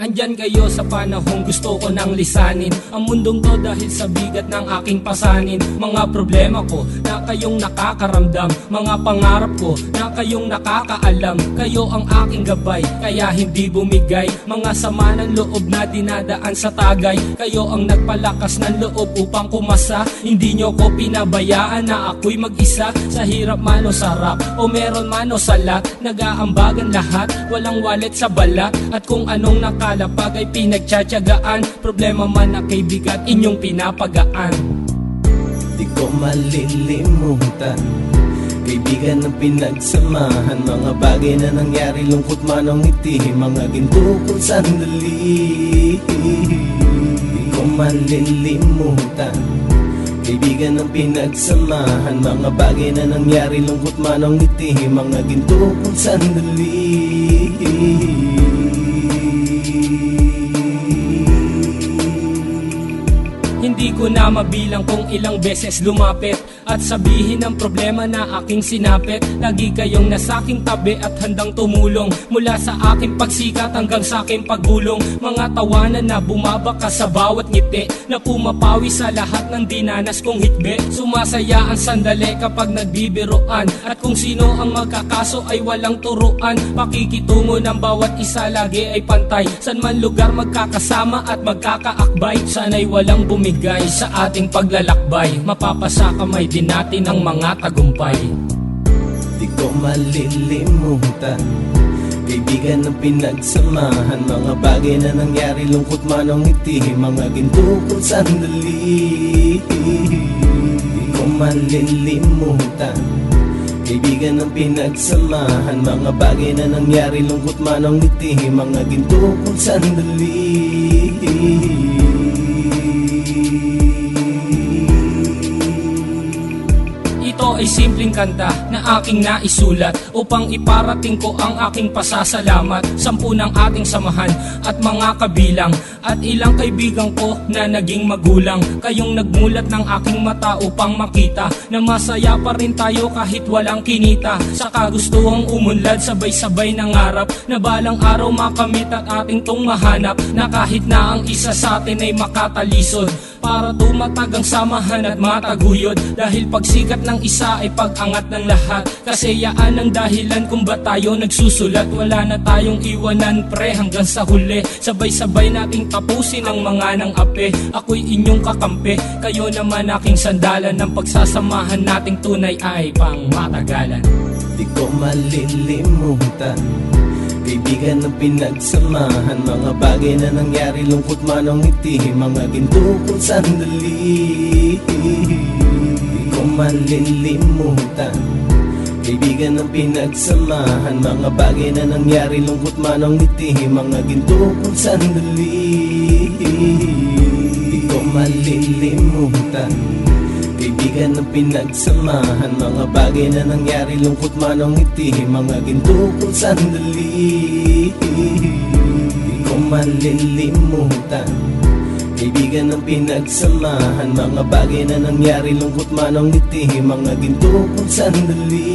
Andyan kayo sa panahong gusto ko nang lisanin ang mundong to dahil sa bigat ng aking pasanin. Mga problema ko na kayong nakakaramdam, mga pangarap ko na kayong nakakaalam. Kayo ang aking gabay, kaya hindi bumigay. Mga sama ng loob na dinadaan sa tagay, kayo ang nagpalakas ng loob upang kumasa. Hindi nyo ko pinabayaan na ako'y mag-isa. Sa hirap man o sarap, o meron man o salat, nag-aambagan lahat, walang wallet sa balat. At kung anong nakalapag ay pinagtsatsagaan, problema man na kay bigat inyong pinapagaan. Di ko malilimutan, kaibigan ng pinagsamahan, mga bagay na nangyari, lungkot man ang ngiti, mga ginto kong sandali. Di ko malilimutan, kaibigan ng pinagsamahan, mga bagay na nangyari, lungkot man ang ngiti, mga ginto kong sandali. Hindi ko na mabilang kung ilang beses lumapit at sabihin ang problema na aking sinapit. Lagi kayong nasa aking tabi at handang tumulong, mula sa aking pagsikat hanggang sa aking paggulong. Mga tawanan na bumabaka sa bawat ngiti, na pumapawi sa lahat ng dinanas kong hitbe. Sumasaya ang sandali kapag nagbibiroan, at kung sino ang magkakaso ay walang turuan. Pakikitungo ng bawat isa lagi ay pantay, san man lugar magkakasama at magkakaakbay. Sana'y walang bumigay sa ating paglalakbay, mapapasa kamay din natin ang mga tagumpay. Di ko malilimutan, kaibigan ng pinagsamahan, mga bagay na nangyari, lungkot man ang ngiti, mga ginto kong sandali. Di ko malilimutan, kaibigan ng pinagsamahan, mga bagay na nangyari, lungkot man ang ngiti, mga ginto kong sandali. Ito ay simpleng kanta na aking naisulat upang iparating ko ang aking pasasalamat. 10 ng ating samahan at mga kabilang, at ilang kaibigan ko na naging magulang. Kayong nagmulat ng aking mata upang makita na masaya pa rin tayo kahit walang kinita. Sa kagustuhang umunlad, sabay-sabay nangarap na balang araw makamit at ating tong mahanap, na kahit na ang isa sa atin ay makatalisod, para tumatag ang samahan at mataguyod. Dahil pagsikat ng isa ay pag-angat ng lahat, kasayaan ang dahilan kung ba tayo nagsusulat. Wala na tayong iwanan pre hanggang sa huli, sabay-sabay nating tapusin ang mga nang ape. Ako'y inyong kakampi, kayo naman aking sandalan, ng pagsasamahan nating tunay ay pang matagalan. Di ko malilimutan, kaibigan ng pinagsamahan, mga bagay na nangyari, lungkot man ang ngiti, mga ginto kong sandali. Di ko malilimutan, kaibigan ng pinagsamahan, mga bagay na nangyari, lungkot man ang ngiti, mga ginto kong sandali. Di ko malilimutan, kaibigan ng pinagsamahan, mga bagay na nangyari, lungkot man ang ngiti, mga ginto kong sandali. Di ko malilimutan, kaibigan ng pinagsamahan, mga bagay na nangyari, lungkot man ang ngiti, mga ginto kong sandali.